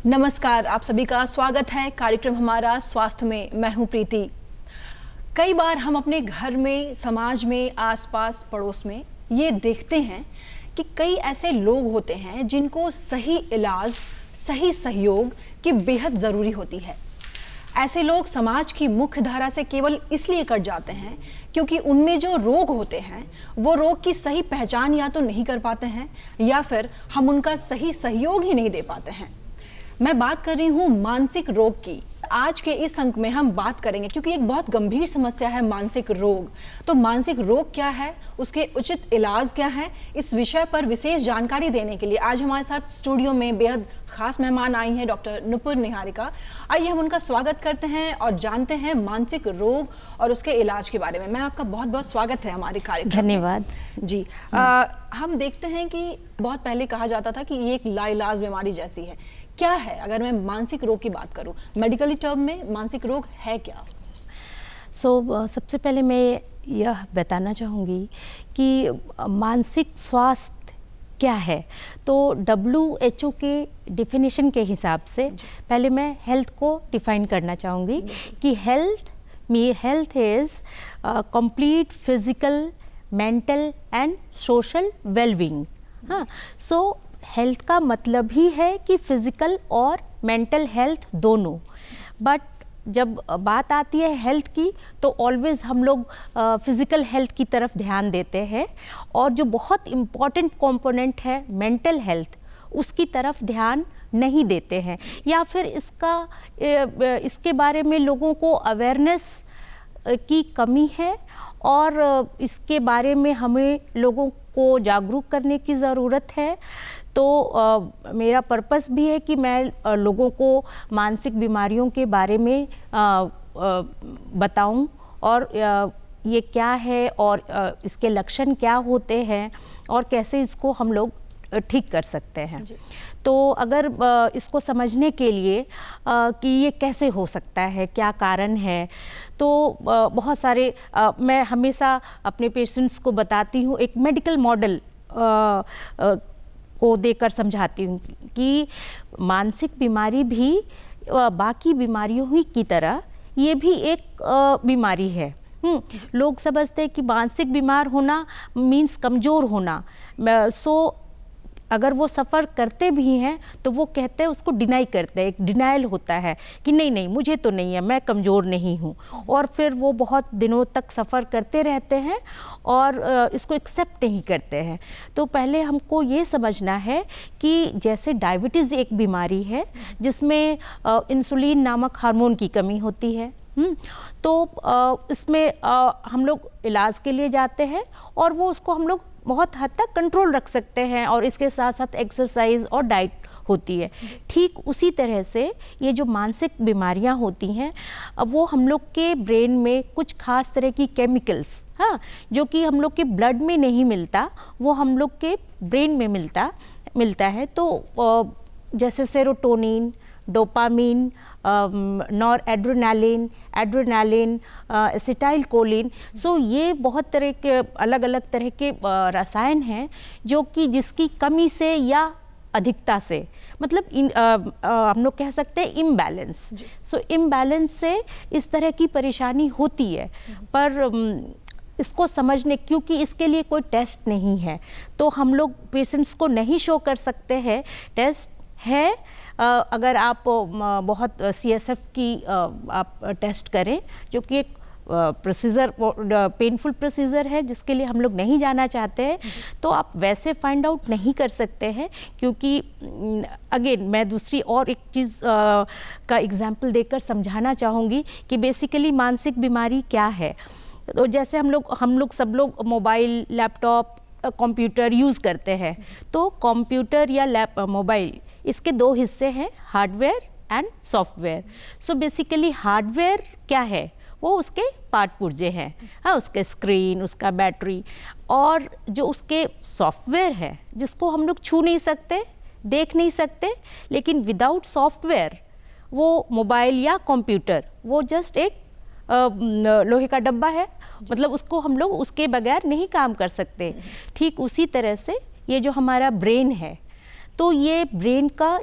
नमस्कार, आप सभी का स्वागत है कार्यक्रम हमारा स्वास्थ्य में। मैं हूं प्रीति। कई बार हम अपने घर में, समाज में, आसपास, पड़ोस में ये देखते हैं कि कई ऐसे लोग होते हैं जिनको सही इलाज, सही सहयोग की बेहद ज़रूरी होती है। ऐसे लोग समाज की मुख्य धारा से केवल इसलिए कट जाते हैं क्योंकि उनमें जो रोग होते हैं वो रोग की सही पहचान या तो नहीं कर पाते हैं या फिर हम उनका सही सहयोग ही नहीं दे पाते हैं। मैं बात कर रही हूँ मानसिक रोग की। आज के इस अंक में हम बात करेंगे क्योंकि एक बहुत गंभीर समस्या है मानसिक रोग। तो मानसिक रोग क्या है, उसके उचित इलाज क्या है, इस विषय पर विशेष जानकारी देने के लिए आज हमारे साथ स्टूडियो में बेहद खास मेहमान आई हैं, डॉक्टर नुपुर निहारिका। आइए हम उनका स्वागत करते हैं और जानते हैं मानसिक रोग और उसके इलाज के बारे में। मैं आपका बहुत बहुत स्वागत है हमारे कार्यक्रम में। धन्यवाद जी। हम देखते हैं कि बहुत पहले कहा जाता था कि ये एक लाइलाज बीमारी जैसी है। क्या है, अगर मैं मानसिक रोग की बात करूं, मेडिकली टर्म में मानसिक रोग है क्या? सबसे पहले मैं यह बताना चाहूँगी कि मानसिक स्वास्थ्य क्या है। तो WHO के डिफिनीशन के हिसाब से पहले मैं हेल्थ को डिफाइन करना चाहूँगी कि health is complete physical, mental and social wellbeing. हाँ, सो हेल्थ का मतलब ही है कि फिजिकल और मेंटल हेल्थ दोनों। बट जब बात आती है हेल्थ की तो ऑलवेज हम लोग फिजिकल हेल्थ की तरफ ध्यान देते हैं और जो बहुत इम्पॉर्टेंट कंपोनेंट है मेंटल हेल्थ, उसकी तरफ ध्यान नहीं देते हैं या फिर इसके बारे में लोगों को अवेयरनेस की कमी है और इसके बारे में हमें लोगों को जागरूक करने की ज़रूरत है। तो मेरा पर्पस भी है कि मैं लोगों को मानसिक बीमारियों के बारे में बताऊं और ये क्या है और इसके लक्षण क्या होते हैं और कैसे इसको हम लोग ठीक कर सकते हैं। तो अगर इसको समझने के लिए कि ये कैसे हो सकता है, क्या कारण है, तो बहुत सारे मैं हमेशा अपने पेशेंट्स को बताती हूँ, एक मेडिकल मॉडल को देकर समझाती हूँ कि मानसिक बीमारी भी बाकी बीमारियों ही की तरह ये भी एक बीमारी है। लोग समझते हैं कि मानसिक बीमार होना मीन्स कमज़ोर होना। अगर वो सफ़र करते भी हैं तो वो कहते हैं, उसको डिनाई करते हैं, एक डिनाइल होता है कि नहीं नहीं मुझे तो नहीं है, मैं कमज़ोर नहीं हूँ। और फिर वो बहुत दिनों तक सफ़र करते रहते हैं और इसको एक्सेप्ट नहीं करते हैं। तो पहले हमको ये समझना है कि जैसे डायबिटीज़ एक बीमारी है जिसमें इंसुलिन नामक हार्मोन की कमी होती है। तो इसमें हम लोग इलाज के लिए जाते हैं और वो उसको हम लोग बहुत हद तक कंट्रोल रख सकते हैं और इसके साथ साथ एक्सरसाइज और डाइट होती है। ठीक उसी तरह से ये जो मानसिक बीमारियां होती हैं, वो हम लोग के ब्रेन में कुछ खास तरह की केमिकल्स, हाँ, जो कि हम लोग के ब्लड में नहीं मिलता, वो हम लोग के ब्रेन में मिलता है। तो जैसे serotonin, dopamine, noradrenaline, acetylcholine. So ये बहुत तरह के अलग अलग तरह के रसायन हैं जो कि जिसकी कमी से या अधिकता से, मतलब हम लोग कह सकते हैं इम्बैलेंस। सो इम्बैलेंस से इस तरह की परेशानी होती है। पर इसको समझने, क्योंकि इसके लिए कोई टेस्ट नहीं है तो हम लोग पेशेंट्स को नहीं शो कर सकते हैं। टेस्ट है, अगर आप बहुत CSF की आप टेस्ट करें, जो कि एक प्रोसीजर, पेनफुल प्रोसीजर है जिसके लिए हम लोग नहीं जाना चाहते हैं, तो आप वैसे फाइंड आउट नहीं कर सकते हैं। क्योंकि अगेन मैं दूसरी और एक चीज़ का एग्जांपल देकर समझाना चाहूँगी कि बेसिकली मानसिक बीमारी क्या है। तो जैसे हम लोग सब लोग मोबाइल, लैपटॉप, कंप्यूटर यूज़ करते हैं। तो कंप्यूटर या मोबाइल, इसके दो हिस्से हैं, hardware and software. So basically hardware क्या है, वो उसके पार्ट पुर्जे हैं, हाँ, उसके स्क्रीन, उसका बैटरी, और जो उसके सॉफ्टवेयर है जिसको हम लोग छू नहीं सकते, देख नहीं सकते, लेकिन विदाउट सॉफ्टवेयर वो मोबाइल या कंप्यूटर वो जस्ट एक लोहे का डब्बा है, मतलब उसको हम लोग उसके बगैर नहीं काम कर सकते। ठीक उसी तरह से ये जो हमारा ब्रेन है, तो ये ब्रेन का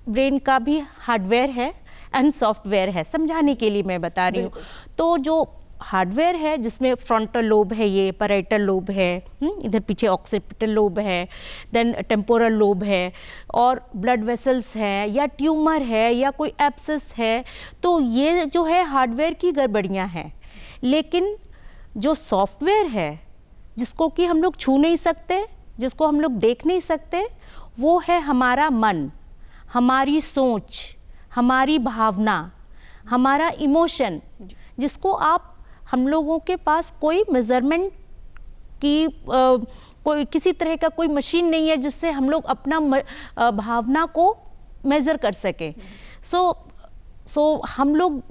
ब्रेन का भी हार्डवेयर है एंड सॉफ्टवेयर है, समझाने के लिए मैं बता रही हूँ। तो जो हार्डवेयर है जिसमें फ्रंटल लोब है, ये पैराइटल लोब है, इधर पीछे ऑक्सीपिटल लोब है, देन टेम्पोरल लोब है, और ब्लड वेसल्स है या ट्यूमर है या कोई एब्सेस है, तो ये जो है हार्डवेयर की गड़बड़ियाँ हैं। लेकिन जो सॉफ्टवेयर है जिसको कि हम लोग छू नहीं सकते, जिसको हम लोग देख नहीं सकते, वो है हमारा मन, हमारी सोच, हमारी भावना, हमारा इमोशन, जिसको आप हम लोगों के पास कोई मेजरमेंट की कोई किसी तरह का कोई मशीन नहीं है जिससे हम लोग अपना भावना को मेज़र कर सकें। सो हम लोग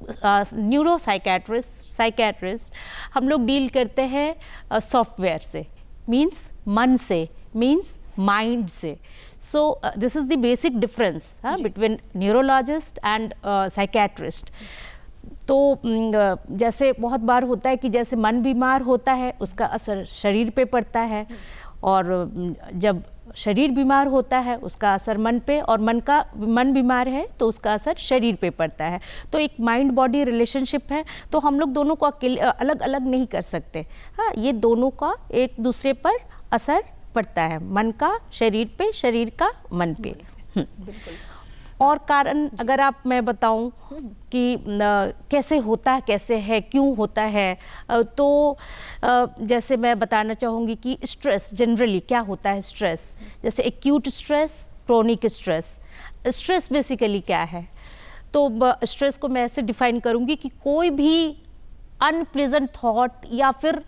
न्यूरो साइकेट्रिस्ट हम लोग डील करते हैं सॉफ्टवेयर से, मीन्स मन से, मीन्स माइंड से। So this is the basic difference between neurologist and psychiatrist. तो जैसे बहुत बार होता है कि जैसे मन बीमार होता है उसका असर शरीर पे पड़ता है, और जब शरीर बीमार होता है उसका असर मन पे, और मन बीमार है तो उसका असर शरीर पे पड़ता है। तो एक माइंड बॉडी रिलेशनशिप है, तो हम लोग दोनों को अकेले अलग अलग नहीं कर सकते। हाँ, ये दोनों का एक दूसरे पर असर पड़ता है, मन का शरीर पे, शरीर का मन पे। बिल्कुल। और कारण अगर मैं बताऊं कि कैसे होता है, कैसे है, क्यों होता है, तो जैसे मैं बताना चाहूँगी कि स्ट्रेस जनरली क्या होता है। स्ट्रेस जैसे acute stress, chronic stress. Stress basically क्या है, तो स्ट्रेस को मैं ऐसे डिफाइन करूँगी कि कोई भी अनप्लेजेंट थॉट या फिर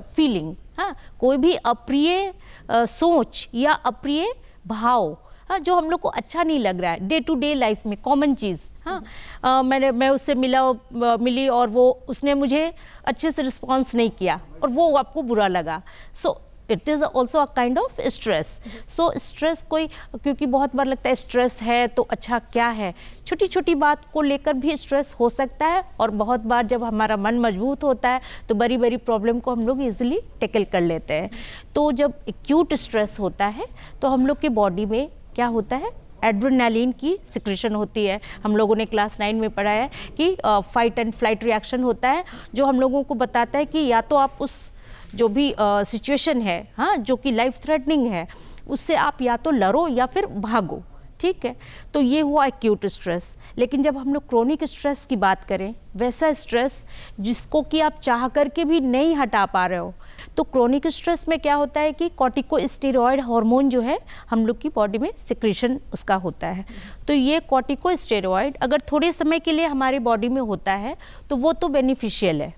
फीलिंग, हाँ, कोई भी अप्रिय सोच या अप्रिय भाव, हाँ, जो हम लोग को अच्छा नहीं लग रहा है डे टू डे लाइफ में, कॉमन चीज़। हाँ, मैं उससे मिली और वो उसने मुझे अच्छे से रिस्पॉन्स नहीं किया और वो आपको बुरा लगा। सो it is also a kind of stress. So stress कोई, क्योंकि बहुत बार लगता है स्ट्रेस है तो अच्छा क्या है, छोटी छोटी बात को लेकर भी स्ट्रेस हो सकता है, और बहुत बार जब हमारा मन मजबूत होता है तो बड़ी बड़ी प्रॉब्लम को हम लोग इजीली टैकल कर लेते हैं। तो जब एक्यूट स्ट्रेस होता है तो हम लोग के बॉडी में क्या होता है, एड्रेनालिन की सिक्रेशन होती है। हम लोगों ने क्लास 9 में पढ़ा है कि फाइट एंड फ्लाइट रिएक्शन होता है, जो हम लोगों को बताता है कि या तो आप उस जो भी सिचुएशन है, हाँ, जो कि लाइफ थ्रेटनिंग है, उससे आप या तो लड़ो या फिर भागो। ठीक है, तो ये हुआ एक्यूट स्ट्रेस। लेकिन जब हम लोग क्रोनिक स्ट्रेस की बात करें, वैसा स्ट्रेस जिसको कि आप चाह करके भी नहीं हटा पा रहे हो, तो क्रोनिक स्ट्रेस में क्या होता है कि कॉर्टिकोस्टेरॉइड हार्मोन जो है हम लोग की बॉडी में सिक्रेशन उसका होता है। तो ये कॉर्टिकोस्टेरॉइड अगर थोड़े समय के लिए हमारी बॉडी में होता है तो वो तो बेनिफिशियल है,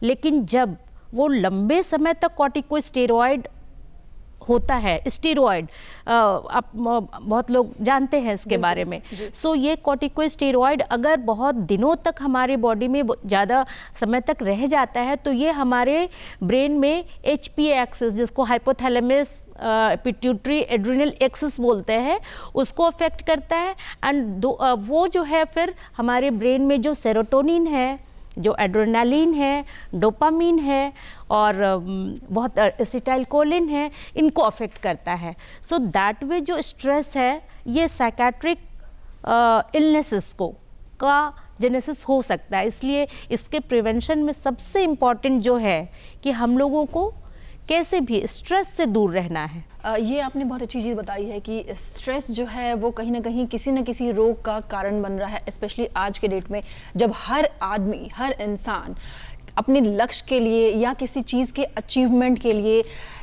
लेकिन जब वो लंबे समय तक कॉर्टिकोस्टेरॉइड होता है, स्टेरॉइड, आप बहुत लोग जानते हैं इसके बारे में। सो ये कॉर्टिकोस्टेरॉइड अगर बहुत दिनों तक हमारे बॉडी में ज़्यादा समय तक रह जाता है तो ये हमारे ब्रेन में HPA एक्सिस, जिसको हाइपोथैलेमस पिट्यूटरी एड्रिनल एक्सिस बोलते हैं, उसको अफेक्ट करता है। एंड वो जो है फिर हमारे ब्रेन में जो सेरोटोनिन है, जो एड्रेनालिन है, डोपामिन है और बहुत एसिटाइलकोलिन है, इनको अफेक्ट करता है। सो दैट वे जो स्ट्रेस है ये साइकेट्रिक इलनेसेस का जेनेसिस हो सकता है। इसलिए इसके प्रिवेंशन में सबसे इम्पॉर्टेंट जो है कि हम लोगों को कैसे भी स्ट्रेस से दूर रहना है। ये आपने बहुत अच्छी चीज़ बताई है कि स्ट्रेस जो है वो कहीं ना किसी रोग का कारण बन रहा है, स्पेशली आज के डेट में जब हर आदमी, हर इंसान अपने लक्ष्य के लिए या किसी चीज़ के अचीवमेंट के लिए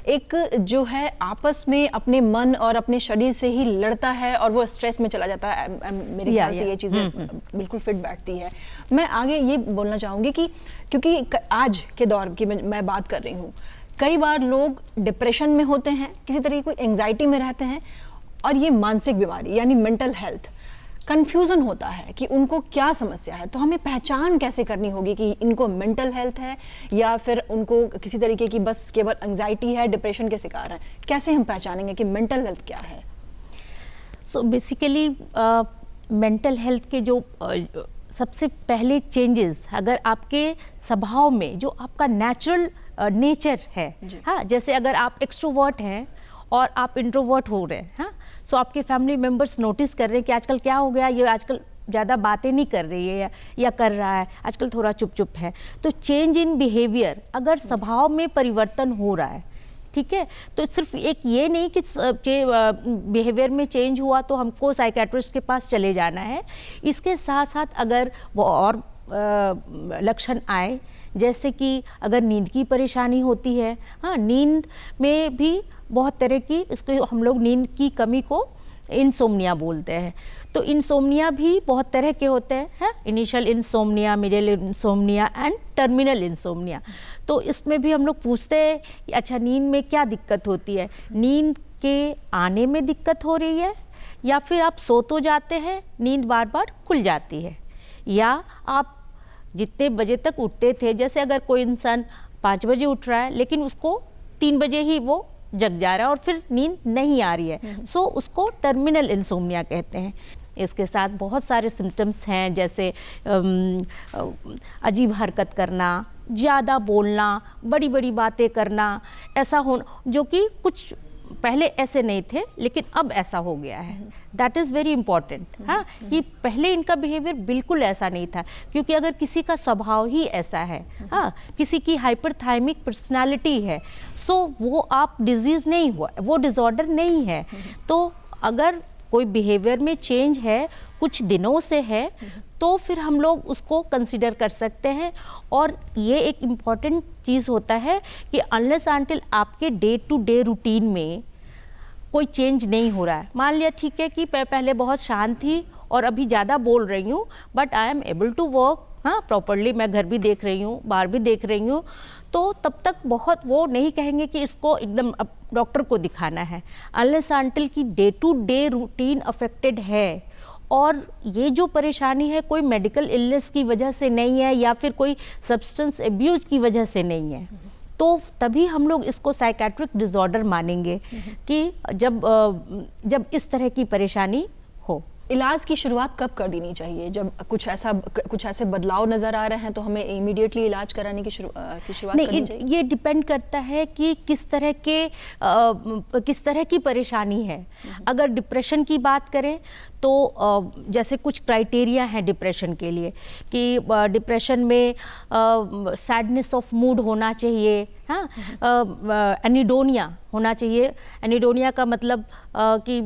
एक जो है आपस में अपने मन और अपने शरीर से ही लड़ता है और वो स्ट्रेस में चला जाता है। मेरे ख्याल से ये चीज़ें बिल्कुल फिट बैठती है। मैं आगे ये बोलना चाहूँगी कि क्योंकि आज के दौर की मैं बात कर रही हूँ, कई बार लोग डिप्रेशन में होते हैं, किसी तरह की कोई एंग्जाइटी में रहते हैं, और ये मानसिक बीमारी यानी मेंटल हेल्थ, कंफ्यूजन होता है कि उनको क्या समस्या है। तो हमें पहचान कैसे करनी होगी कि इनको मेंटल हेल्थ है या फिर उनको किसी तरीके की बस केवल एंग्जाइटी है, डिप्रेशन के शिकार है? कैसे हम पहचानेंगे कि मेंटल हेल्थ क्या है? सो बेसिकली मेंटल हेल्थ के जो सबसे पहले चेंजेस, अगर आपके स्वभाव में जो आपका नेचुरल नेचर है, हाँ, जैसे अगर आप एक्सट्रोवर्ट हैं और आप इंट्रोवर्ट हो रहे हैं, हाँ, सो आपके फैमिली मेम्बर्स नोटिस कर रहे हैं कि आजकल क्या हो गया, ये आजकल ज़्यादा बातें नहीं कर रही है या कर रहा है, आजकल थोड़ा चुप चुप है। तो चेंज इन बिहेवियर, अगर स्वभाव में परिवर्तन हो रहा है, ठीक है, तो सिर्फ एक ये नहीं कि बिहेवियर में चेंज हुआ तो हमको साइकेट्रिस्ट के पास चले जाना है। इसके साथ साथ अगर वो और लक्षण आए, जैसे कि अगर नींद की परेशानी होती है, हाँ, नींद में भी बहुत तरह की, इसको हम लोग नींद की कमी को इंसोम्निया बोलते हैं। तो इंसोम्निया भी बहुत तरह के होते हैं, initial insomnia, middle insomnia and terminal insomnia. तो इसमें भी हम लोग पूछते हैं कि अच्छा नींद में क्या दिक्कत होती है, नींद के आने में दिक्कत हो रही है, या फिर आप सो तो जाते हैं, नींद बार बार खुल जाती है, या आप जितने बजे तक उठते थे, जैसे अगर कोई इंसान 5 बजे उठ रहा है लेकिन उसको 3 बजे ही वो जग जा रहा है और फिर नींद नहीं आ रही है, सो उसको टर्मिनल इंसोम्निया कहते हैं। इसके साथ बहुत सारे सिम्टम्स हैं, जैसे अजीब हरकत करना, ज़्यादा बोलना, बड़ी बड़ी बातें करना, ऐसा होना जो कि कुछ पहले ऐसे नहीं थे लेकिन अब ऐसा हो गया है। दैट इज़ वेरी इंपॉर्टेंट, हाँ, कि पहले इनका बिहेवियर बिल्कुल ऐसा नहीं था, क्योंकि अगर किसी का स्वभाव ही ऐसा है, हाँ, किसी की हाइपरथाइमिक पर्सनालिटी है, सो वो आप डिजीज़ नहीं हुआ, वो डिसऑर्डर नहीं है। तो अगर कोई बिहेवियर में चेंज है, कुछ दिनों से है, तो फिर हम लोग उसको कंसिडर कर सकते हैं। और ये एक इम्पॉर्टेंट चीज़ होता है कि अनलेस अनटिल आपके डे टू डे रूटीन में कोई चेंज नहीं हो रहा है, मान लिया ठीक है कि मैं पहले बहुत शांत थी और अभी ज़्यादा बोल रही हूँ, but I am able to work, हाँ, प्रॉपरली, मैं घर भी देख रही हूँ, बाहर भी देख रही हूँ, तो तब तक बहुत वो नहीं कहेंगे कि इसको एकदम अब डॉक्टर को दिखाना है। अनलेस अनटिल की day to day routine affected है और ये जो परेशानी है कोई मेडिकल इलनेस की वजह से नहीं है या फिर कोई सब्सटेंस एब्यूज की वजह से नहीं है, तो तभी हम लोग इसको साइकेट्रिक डिसऑर्डर मानेंगे कि जब इस तरह की परेशानी हो। इलाज की शुरुआत कब कर देनी चाहिए? जब कुछ ऐसे बदलाव नज़र आ रहे हैं तो हमें इमीडिएटली इलाज कराने की शुरुआत करनी चाहिए? ये डिपेंड करता है कि किस तरह की परेशानी है। अगर डिप्रेशन की बात करें तो जैसे कुछ क्राइटेरिया हैं डिप्रेशन के लिए कि डिप्रेशन में सैडनेस ऑफ मूड होना चाहिए, हाँ, एनिडोनिया होना चाहिए। एनिडोनिया का मतलब कि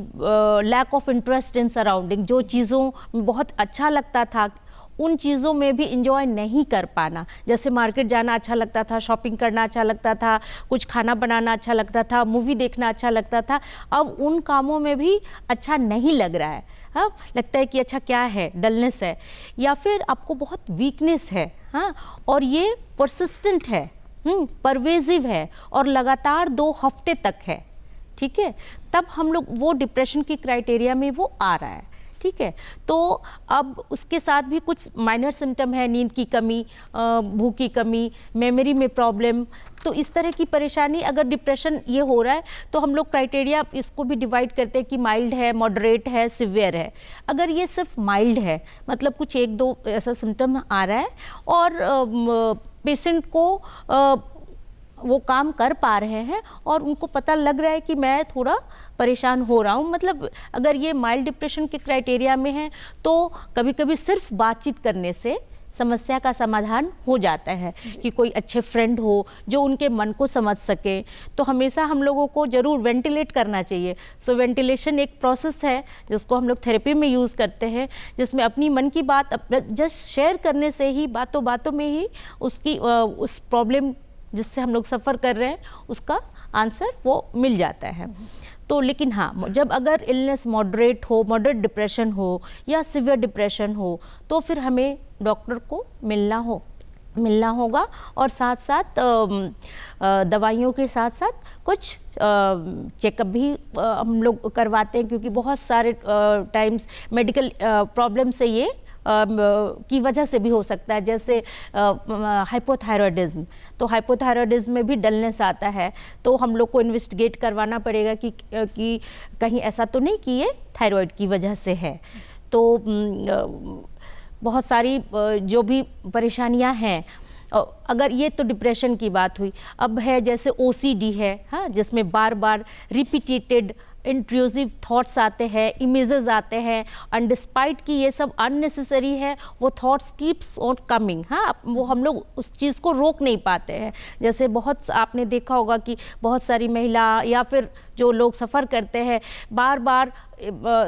lack of interest in surrounding, जो चीज़ों में बहुत अच्छा लगता था उन चीज़ों में भी इंजॉय नहीं कर पाना, जैसे मार्केट जाना अच्छा लगता था, शॉपिंग करना अच्छा लगता था, कुछ खाना बनाना अच्छा लगता था, मूवी देखना अच्छा लगता था, अब उन कामों में भी अच्छा नहीं लग रहा है, हाँ, लगता है कि अच्छा क्या है, डलनेस है, या फिर आपको बहुत वीकनेस है, हाँ, और ये परसिस्टेंट है, परवेजिव है और लगातार 2 हफ्ते तक है, ठीक है, तब हम लोग वो डिप्रेशन की क्राइटेरिया में वो आ रहा है, ठीक है। तो अब उसके साथ भी कुछ माइनर सिम्टम है, नींद की कमी, भूख की कमी, मेमोरी में प्रॉब्लम, तो इस तरह की परेशानी अगर डिप्रेशन ये हो रहा है तो हम लोग क्राइटेरिया इसको भी डिवाइड करते हैं कि माइल्ड है, मॉडरेट है, सिवियर है। अगर ये सिर्फ माइल्ड है, मतलब कुछ 1-2 ऐसा सिम्टम आ रहा है और पेशेंट को वो काम कर पा रहे हैं और उनको पता लग रहा है कि मैं थोड़ा परेशान हो रहा हूँ, मतलब अगर ये माइल्ड डिप्रेशन के क्राइटेरिया में है तो कभी कभी सिर्फ बातचीत करने से समस्या का समाधान हो जाता है कि कोई अच्छे फ्रेंड हो जो उनके मन को समझ सके। तो हमेशा हम लोगों को ज़रूर वेंटिलेट करना चाहिए। सो वेंटिलेशन एक प्रोसेस है जिसको हम लोग थेरेपी में यूज़ करते हैं, जिसमें अपनी मन की बात जस्ट शेयर करने से ही बातों बातों में ही उसकी उस प्रॉब्लम जिससे हम लोग सफ़र कर रहे हैं उसका आंसर वो मिल जाता है। तो लेकिन हाँ, जब अगर इलनेस मॉडरेट हो, मॉडरेट डिप्रेशन हो या सिवियर डिप्रेशन हो तो फिर हमें डॉक्टर को मिलना होगा और साथ साथ दवाइयों के साथ साथ कुछ चेकअप भी हम लोग करवाते हैं, क्योंकि बहुत सारे टाइम्स मेडिकल प्रॉब्लम से ये की वजह से भी हो सकता है, जैसे हाइपोथायरॉयडिज्म। तो हाइपोथायरॉयडिज्म में भी डलनेस आता है, तो हम लोग को इन्वेस्टिगेट करवाना पड़ेगा कि कहीं ऐसा तो नहीं कि ये थायराइड की वजह से है। तो बहुत सारी जो भी परेशानियां हैं अगर ये तो डिप्रेशन की बात हुई, अब है जैसे OCD है, हाँ, जिसमें बार बार रिपीटेटेड इंट्रूसिव थॉट्स आते हैं, इमेजेस आते हैं, एंड डिस्पाइट कि ये सब अननेसेसरी है, वो थॉट्स कीप्स ऑन कमिंग, हाँ, वो हम लोग उस चीज़ को रोक नहीं पाते हैं। जैसे बहुत आपने देखा होगा कि बहुत सारी महिला या फिर जो लोग सफ़र करते हैं बार बार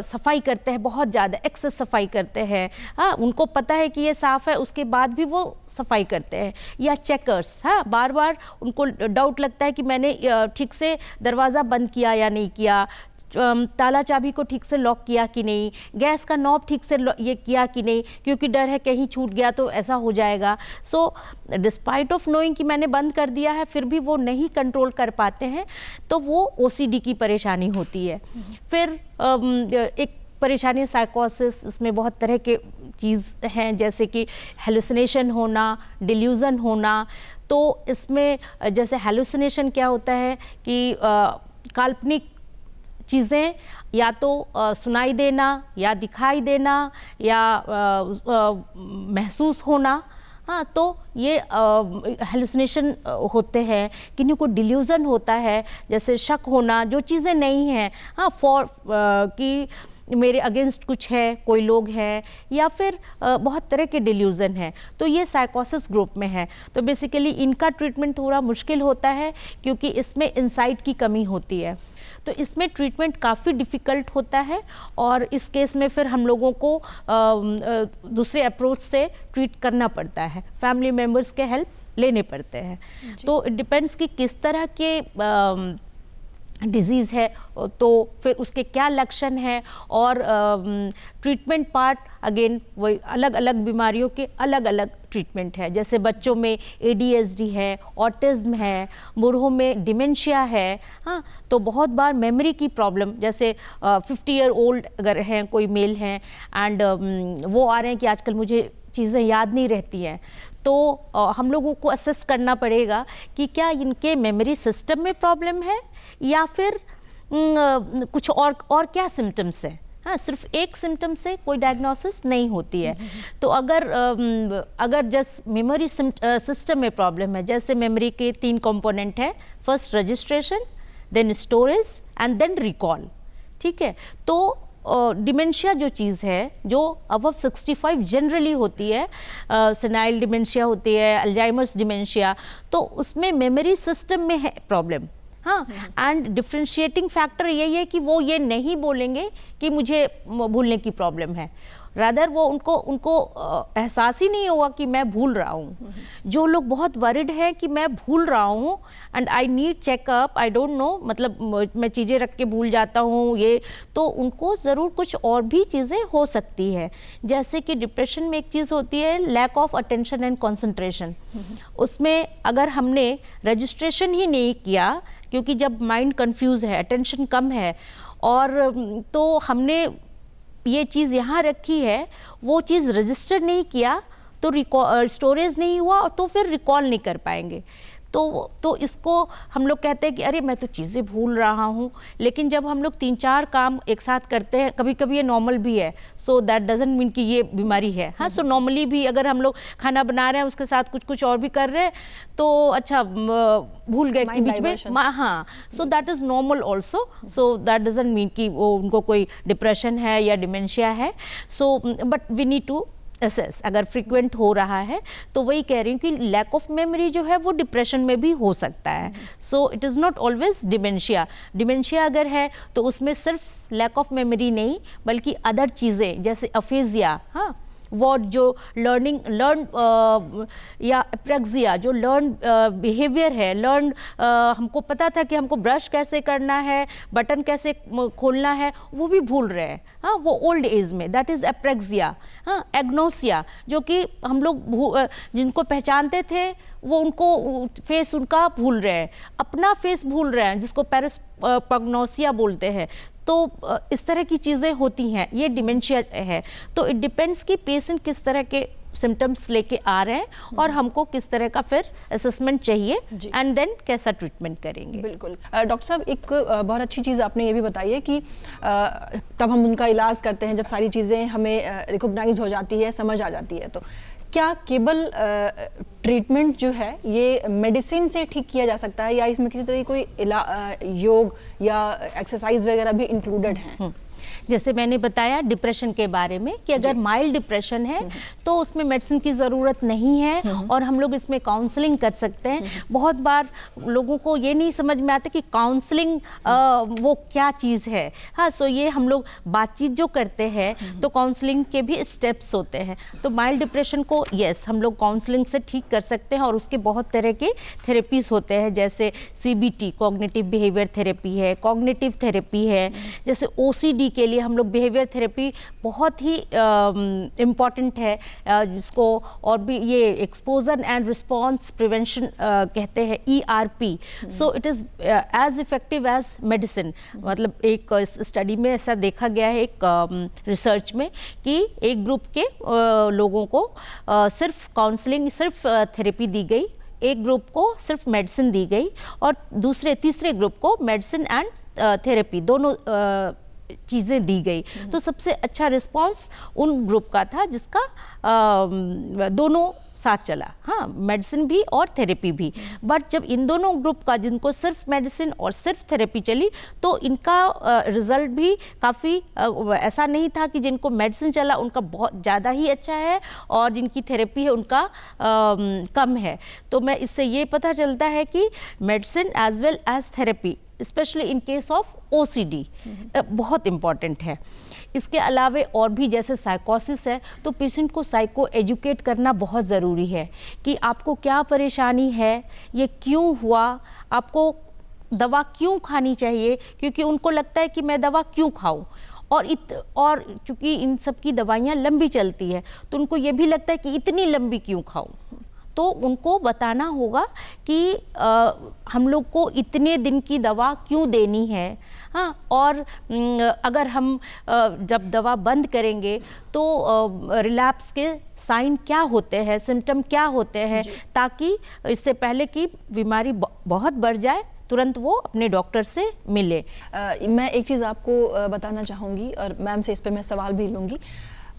सफाई करते हैं, बहुत ज़्यादा एक्सेस सफाई करते हैं, हाँ, उनको पता है कि ये साफ़ है, उसके बाद भी वो सफाई करते हैं। या चेकर्स, हाँ, बार बार उनको डाउट लगता है कि मैंने ठीक से दरवाज़ा बंद किया या नहीं किया, ताला चाबी को ठीक से लॉक किया कि नहीं, गैस का नॉब ठीक से ये किया कि नहीं, क्योंकि डर है कहीं छूट गया तो ऐसा हो जाएगा। सो डिस्पाइट ऑफ नोइंग कि मैंने बंद कर दिया है, फिर भी वो नहीं कंट्रोल कर पाते हैं, तो वो OCD की परेशानी होती है। फिर एक परेशानी साइकोसिस, इसमें बहुत तरह के चीज़ हैं, जैसे कि हेलुसिनेशन होना, डिल्यूज़न होना। तो इसमें जैसे हेलुसिनेशन क्या होता है कि काल्पनिक चीज़ें या तो सुनाई देना या दिखाई देना या महसूस होना, हाँ, तो ये हेलुसिनेशन होते हैं। किन्हीं को डिल्यूज़न होता है, जैसे शक होना जो चीज़ें नहीं हैं, हाँ, कि मेरे अगेंस्ट कुछ है, कोई लोग हैं, या फिर बहुत तरह के डिल्यूज़न हैं। तो ये साइकोसिस ग्रुप में है। तो बेसिकली इनका ट्रीटमेंट थोड़ा मुश्किल होता है क्योंकि इसमें इंसाइट की कमी होती है, तो इसमें ट्रीटमेंट काफ़ी डिफ़िकल्ट होता है। और इस केस में फिर हम लोगों को दूसरे अप्रोच से ट्रीट करना पड़ता है, फैमिली मेम्बर्स के हेल्प लेने पड़ते हैं। तो इट डिपेंड्स कि किस तरह के डिजीज़ है, तो फिर उसके क्या लक्षण हैं, और ट्रीटमेंट पार्ट अगेन वही अलग अलग बीमारियों के अलग अलग ट्रीटमेंट है। जैसे बच्चों में ADHD है, ऑटिज्म है, बूढ़ों में डिमेंशिया है, हाँ, तो बहुत बार मेमोरी की प्रॉब्लम, जैसे 50 ईयर ओल्ड अगर हैं, कोई मेल हैं, एंड वो आ रहे हैं कि आजकल मुझे चीज़ें याद नहीं रहती हैं, तो हम लोगों को असेस करना पड़ेगा कि क्या इनके मेमोरी सिस्टम में प्रॉब्लम है या फिर कुछ और क्या सिम्टम्स है। हाँ, सिर्फ एक सिम्टम से कोई डायग्नोसिस नहीं होती है। तो अगर जस्ट मेमोरी सिस्टम में प्रॉब्लम है, जैसे मेमोरी के 3 कंपोनेंट है, first registration, then storage and then recall, ठीक है। तो डिमेंशिया जो चीज़ है जो अबव 65 जनरली होती है, सेनाइल डिमेंशिया होती है, अल्जाइमर्स डिमेंशिया, तो उसमें मेमोरी सिस्टम में है प्रॉब्लम, हाँ। एंड डिफ्रेंशिएटिंग फैक्टर यही है कि वो ये नहीं बोलेंगे कि मुझे भूलने की प्रॉब्लम है, रादर वो उनको एहसास ही नहीं होगा कि मैं भूल रहा हूँ। जो लोग बहुत वरिड हैं कि मैं भूल रहा हूँ and I need checkup, I don't know, मतलब मैं चीज़ें रख के भूल जाता हूँ, ये तो उनको ज़रूर कुछ और भी चीज़ें हो सकती है। जैसे कि डिप्रेशन में एक चीज़ होती है lack of attention and concentration. उसमें अगर हमने रजिस्ट्रेशन ही नहीं किया, क्योंकि जब माइंड कंफ्यूज है, अटेंशन कम है, और तो हमने ये चीज़ यहाँ रखी है, वो चीज़ रजिस्टर नहीं किया, तो स्टोरेज नहीं हुआ, तो फिर रिकॉल नहीं कर पाएंगे। तो इसको हम लोग कहते हैं कि अरे मैं तो चीज़ें भूल रहा हूँ, लेकिन जब हम लोग 3-4 काम एक साथ करते हैं, कभी कभी ये नॉर्मल भी है, सो दैट डजंट मीन कि ये बीमारी है। हाँ, सो नॉर्मली भी अगर हम लोग खाना बना रहे हैं, उसके साथ कुछ और भी कर रहे हैं, तो अच्छा भूल गए कि बीच में, हाँ, so that is normal also, so that doesn't mean कि वो उनको कोई डिप्रेशन है या डिमेंशिया है। So but we need to assess, अगर फ्रीक्वेंट हो रहा है, तो वही कह रही हूँ कि लैक ऑफ मेमोरी जो है वो डिप्रेशन में भी हो सकता है। सो it is not always dementia. Dementia अगर है तो उसमें सिर्फ लैक ऑफ मेमोरी नहीं, बल्कि अदर चीज़ें जैसे अफेजिया, हाँ, वर्ड जो लर्न या एप्रेक्सिया जो लर्न बिहेवियर है, लर्न हमको पता था कि हमको ब्रश कैसे करना है, बटन कैसे खोलना है, वो भी भूल रहे हैं, हाँ, वो ओल्ड एज में, दैट इज़ एप्रेक्सिया। हाँ, एग्नोसिया जो कि हम लोग जिनको पहचानते थे वो उनको फेस उनका भूल रहे हैं, अपना फेस भूल रहे हैं, जिसको पैरास्पग्नोसिया बोलते हैं। तो इस तरह की चीज़ें होती हैं, ये डिमेंशिया है। तो इट डिपेंड्स कि पेशेंट किस तरह के सिम्टम्स लेके आ रहे हैं और हमको किस तरह का फिर असेसमेंट चाहिए एंड देन कैसा ट्रीटमेंट करेंगे। बिल्कुल। डॉक्टर साहब, एक बहुत अच्छी चीज़ आपने ये भी बताई है कि तब हम उनका इलाज करते हैं जब सारी चीज़ें हमें रिकॉग्नाइज हो जाती है, समझ आ जाती है। तो क्या केवल ट्रीटमेंट जो है ये मेडिसिन से ठीक किया जा सकता है, या इसमें किसी तरह की कोई योग या एक्सरसाइज वगैरह भी इंक्लूडेड हैं? जैसे मैंने बताया डिप्रेशन के बारे में कि अगर माइल्ड डिप्रेशन है तो उसमें मेडिसिन की ज़रूरत नहीं है और हम लोग इसमें काउंसलिंग कर सकते हैं। बहुत बार लोगों को ये नहीं समझ में आता कि काउंसलिंग वो क्या चीज़ है। हाँ, सो ये हम लोग बातचीत जो करते हैं तो काउंसलिंग के भी स्टेप्स होते हैं। तो माइल्ड डिप्रेशन को यस हम लोग काउंसलिंग से ठीक कर सकते हैं और उसके बहुत तरह के थेरेपीज़ होते हैं, जैसे CBT कॉग्निटिव बिहेवियर थेरेपी है, कॉग्निटिव थेरेपी है, जैसे OCD के लिए हम लोग बिहेवियर थेरेपी बहुत ही इम्पॉर्टेंट है, जिसको और भी ये एक्सपोजर एंड रिस्पॉन्स प्रिवेंशन कहते हैं, ERP। So it is as effective as medicine. मतलब एक स्टडी में ऐसा देखा गया है, एक रिसर्च में, कि एक ग्रुप के लोगों को सिर्फ काउंसलिंग, सिर्फ थेरेपी दी गई, एक ग्रुप को सिर्फ मेडिसिन दी गई और तीसरे ग्रुप को मेडिसिन एंड थेरेपी दोनों चीज़ें दी गई। तो सबसे अच्छा रिस्पांस उन ग्रुप का था जिसका दोनों साथ चला, हाँ, मेडिसिन भी और थेरेपी भी। बट जब इन दोनों ग्रुप का, जिनको सिर्फ मेडिसिन और सिर्फ थेरेपी चली, तो इनका रिजल्ट भी काफ़ी ऐसा नहीं था कि जिनको मेडिसिन चला उनका बहुत ज़्यादा ही अच्छा है और जिनकी थेरेपी है उनका कम है। तो मैं इससे ये पता चलता है कि medicine as well as therapy specially in case of OCD बहुत इम्पॉर्टेंट है। इसके अलावा और भी जैसे साइकोसिस है, तो पेशेंट को साइको एजुकेट करना बहुत ज़रूरी है कि आपको क्या परेशानी है, ये क्यों हुआ, आपको दवा क्यों खानी चाहिए, क्योंकि उनको लगता है कि मैं दवा क्यों खाऊं, और चूँकि इन सब की दवाइयाँ लंबी चलती है तो उनको ये भी लगता है कि इतनी लंबी क्यों खाऊं। तो उनको बताना होगा कि हम लोग को इतने दिन की दवा क्यों देनी है, हाँ, और अगर हम जब दवा बंद करेंगे तो रिलैप्स के साइन क्या होते हैं, सिम्टम क्या होते हैं, ताकि इससे पहले कि बीमारी बहुत बढ़ जाए तुरंत वो अपने डॉक्टर से मिले। मैं एक चीज़ आपको बताना चाहूँगी और मैम से इस पर मैं सवाल भी लूँगी।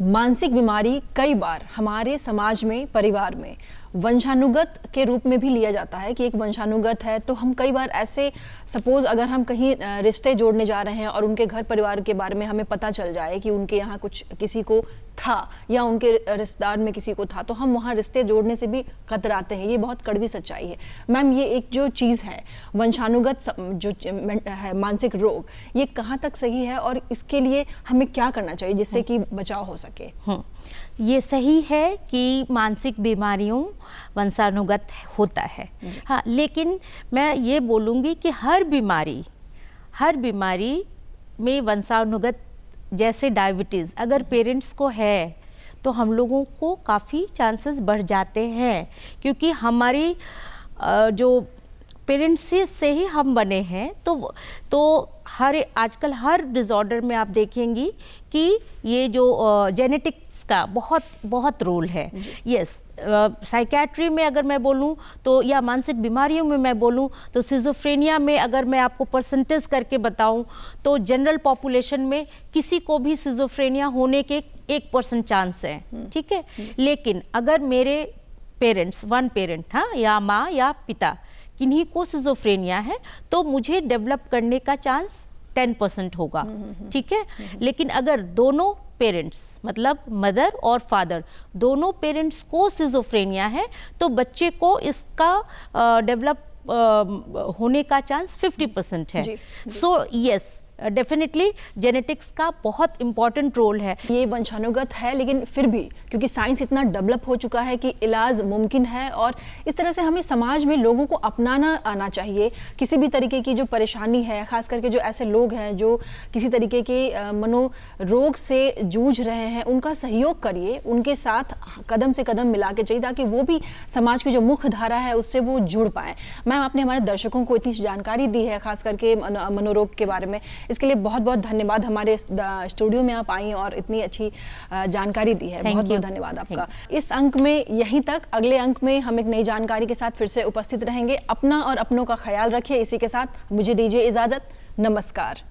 मानसिक बीमारी कई बार हमारे समाज में, परिवार में वंशानुगत के रूप में भी लिया जाता है कि एक वंशानुगत है। तो हम कई बार ऐसे, सपोज अगर हम कहीं रिश्ते जोड़ने जा रहे हैं और उनके घर परिवार के बारे में हमें पता चल जाए कि उनके यहाँ कुछ किसी को था या उनके रिश्तेदार में किसी को था, तो हम वहाँ रिश्ते जोड़ने से भी कतराते हैं। ये बहुत कड़वी सच्चाई है। मैम, ये एक जो चीज़ है वंशानुगत जो है मानसिक रोग, ये कहाँ तक सही है और इसके लिए हमें क्या करना चाहिए जिससे कि बचाव हो सके? ये सही है कि मानसिक बीमारियों वंशानुगत होता है, हाँ, लेकिन मैं ये बोलूँगी कि हर बीमारी में वंशानुगत, जैसे डायबिटीज़ अगर पेरेंट्स को है तो हम लोगों को काफ़ी चांसेस बढ़ जाते हैं, क्योंकि हमारी जो पेरेंट्स से ही हम बने हैं। तो आजकल हर डिसऑर्डर में आप देखेंगी कि ये जो जेनेटिक्स का बहुत रोल है। यस, साइकेट्री में अगर मैं बोलूं तो, या मानसिक बीमारियों में मैं बोलूं तो, सिजोफ्रेनिया में अगर मैं आपको परसेंटेज करके बताऊं तो जनरल पॉपुलेशन में किसी को भी सिजोफ्रेनिया होने के 1% चांस है, ठीक है। लेकिन अगर मेरे पेरेंट्स, वन पेरेंट, हाँ, या माँ या पिता, किन्हीं को सिजोफ्रेनिया है तो मुझे डेवलप करने का चांस 10% होगा, ठीक है। लेकिन अगर दोनों पेरेंट्स, मतलब मदर और फादर, दोनों पेरेंट्स को सिजोफ्रेनिया है तो बच्चे को इसका डेवलप होने का चांस 50% है। सो यस, डेफिनेटली जेनेटिक्स का बहुत इम्पॉर्टेंट रोल है। ये वंशानुगत है, लेकिन फिर भी क्योंकि साइंस इतना डेवलप हो चुका है कि इलाज मुमकिन है, और इस तरह से हमें समाज में लोगों को अपनाना आना चाहिए। किसी भी तरीके की जो परेशानी है, खास करके जो ऐसे लोग हैं जो किसी तरीके के मनोरोग से जूझ रहे हैं, उनका सहयोग करिए, उनके साथ कदम से कदम मिला के चाहिए, ताकि वो भी समाज की जो मुख्य धारा है उससे वो जुड़ पाएँ। मैम, आपने हमारे दर्शकों को इतनी जानकारी दी है खास करके मनोरोग के बारे में, इसके लिए बहुत बहुत धन्यवाद। हमारे स्टूडियो में आप आई और इतनी अच्छी जानकारी दी है, बहुत बहुत धन्यवाद आपका। इस अंक में यहीं तक, अगले अंक में हम एक नई जानकारी के साथ फिर से उपस्थित रहेंगे। अपना और अपनों का ख्याल रखिए। इसी के साथ मुझे दीजिए इजाजत। नमस्कार।